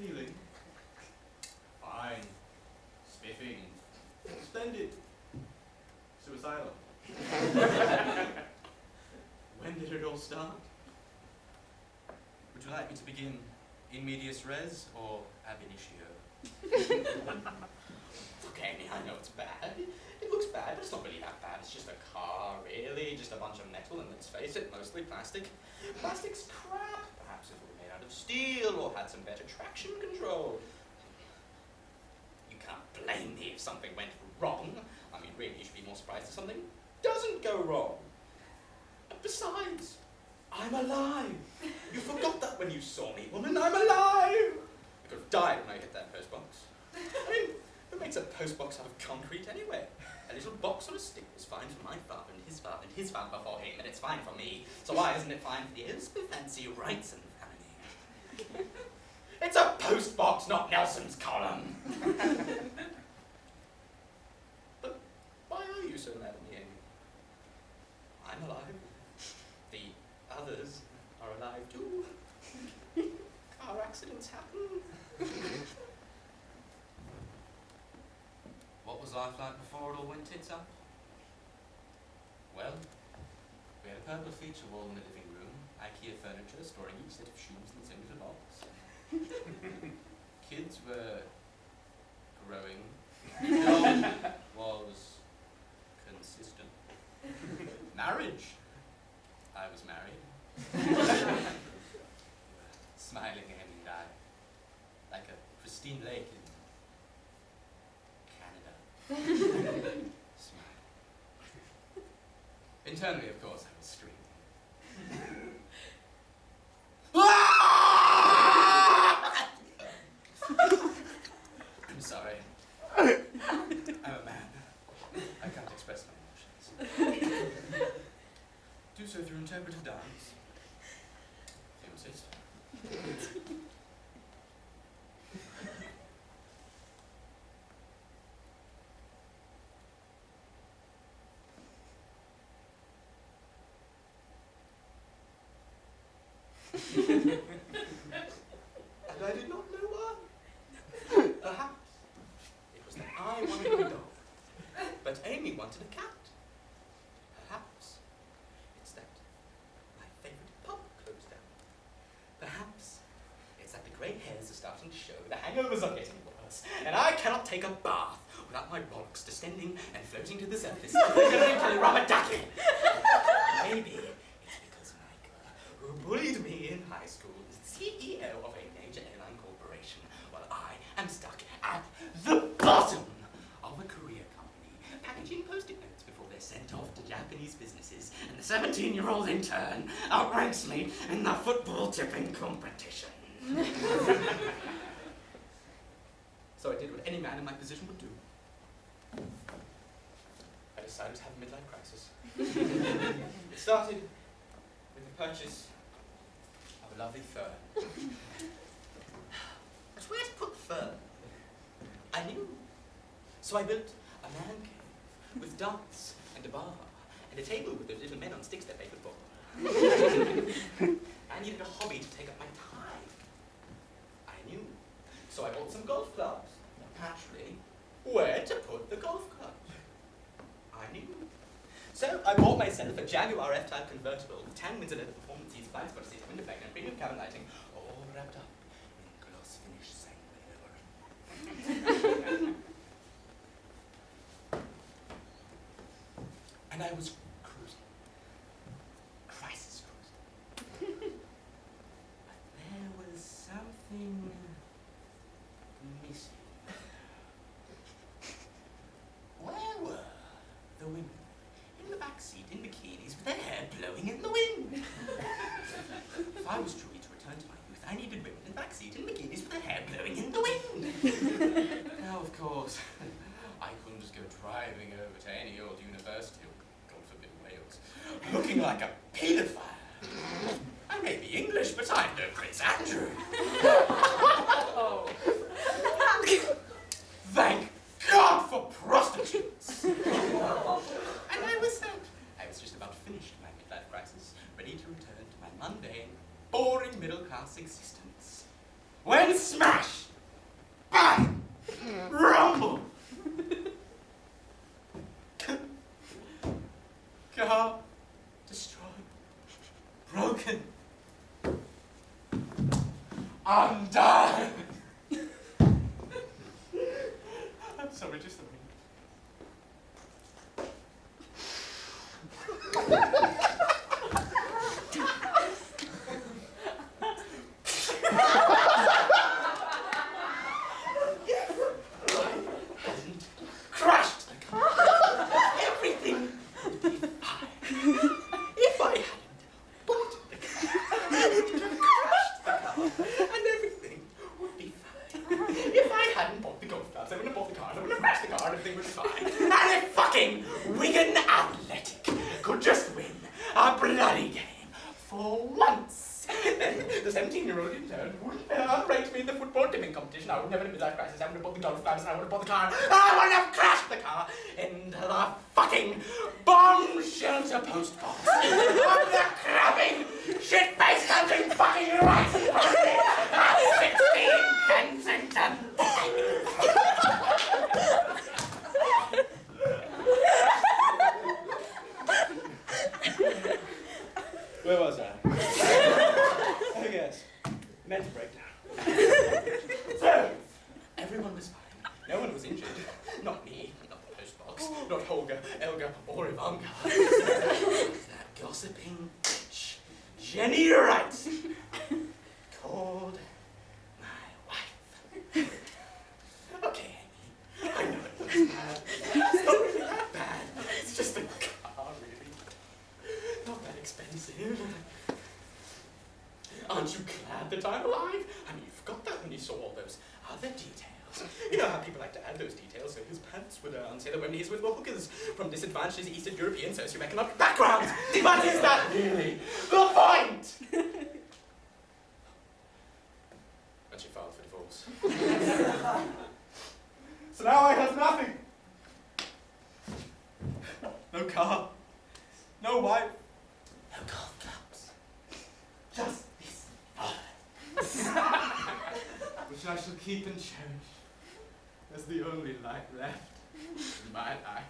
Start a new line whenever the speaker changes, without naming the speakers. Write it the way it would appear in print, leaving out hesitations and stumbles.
feeling? Fine. Spiffing. Splendid. Suicidal. When did it all start? Would you like me to begin in medias res or ab initio?
Look, Amy, I know it's bad. It looks bad, but it's not really that bad. It's just a car, really. Just a bunch of metal, and let's face it, mostly plastic. Plastic's crap. Perhaps if it were made out of steel or had some better traction control. You can't blame me if something went wrong. I mean, really, you should be more surprised if something doesn't go wrong. And besides, I'm alive. You forgot that when you saw me, woman. I'm alive. I could have died when I hit that post box. I mean, who makes a post box out of concrete anyway? A little box on a stick was fine for my father and his father and his father before him, and it's fine for me. So why isn't it fine for the Elizabeth Nancy Wrightson family? It's a post box, not Nelson's column. But why are you so mad at me, Amy? I'm alive. The others are alive too. Car accidents happen.
What was life like before it all went tits up? Well, we had a purple feature wall in the living room, IKEA furniture storing each set of shoes in its own little box. Kids were growing. Dog was consistent. Marriage. I was married. Smiling Amy and I, like a pristine lake in Canada. Smile. Internally, of course, I was screaming. I'm sorry. I'm a man. I can't express my emotions. Do so through interpretive dance. If you insist.
And I did not know why. Perhaps it was that I wanted a dog, but Amy wanted a cat. Perhaps it's that my favourite pub closed down. Perhaps it's that the grey hairs are starting to show, the hangovers are getting worse, and I cannot take a bath without my bollocks descending and floating to the surface, like a rubber ducky. Maybe it's because Michael, who bullied me in high school, is the CEO of a major airline corporation, while I am stuck at the bottom of a career company, packaging post-it notes before they're sent off to Japanese businesses, and the 17-year-old intern outranks me in the football tipping competition. So I did what any man in my position would do. I decided to have a midlife crisis. It started with the purchase of a lovely fur. But where to put the fur? I knew. So I built a man cave with darts and a bar and a table with those little men on sticks that play football. I needed a hobby to take up my time. I knew. So I bought some golf clubs. Naturally, where to put the golf clubs? I knew. So I bought myself a Jaguar F-Type convertible with 10 winter leather performance seats, blind spot seats, window pane, and premium cabin lighting, all wrapped up in gloss finish silver. And I was cruising. Crisis cruising. But there was something missing. Where were the women? In the back seat, in bikinis, with their hair blowing in the wind. If I was truly to return to my youth, I needed women in the back seat, in bikinis, with their hair blowing in the wind. Now, of course, I couldn't just go driving over to any old university, or God forbid Wales, looking like a paedophile. I may be English, but I'm no Prince Andrew. Thank God for prostitutes! And I was sad. I was just about finished my midlife crisis, ready to return to my mundane, boring middle-class existence. when smash, bang, rumble, car destroyed, broken, undone. I'm sorry, just a minute. Crashed the car. Everything would be fine. If I hadn't bought the car, I would have crashed the car, and everything would be fine. If I hadn't bought the golf clubs, I wouldn't have bought the car, and I wouldn't have crashed the car, and everything would be fine. And if fucking Wigan Athletic could just win a bloody game for once, then the 17-year-old intern wouldn't outrate me in the football tipping competition. I would never have been that crisis. I would have bought the golf clubs, and I would have bought the car, and I would have crashed the car into the fucking bomb shelter post box of the crabbing, shit-faced hunting fucking rats at 16 Kensington. Where was I? Oh yes, mental breakdown. So, everyone was fine. No one was injured. Not me, not the postbox, not Holger, Elga, or Ivanka. That gossiping bitch, Jenny Wright, called my wife. Okay, Amy, I know it looks bad. It's not really that bad. It's just a car, really. Not that expensive. Aren't you glad that I'm alive? I mean, you forgot that when you saw all those other details. You know how people like to add those details so his pants were down, say that women he's with were hookers from disadvantaged Eastern European socioeconomic backgrounds. But is that really the point? And she filed for divorce. So now I have nothing. No car. No wife. No golf clubs. Just this wallet. Which I shall keep and cherish as the only light left in my life.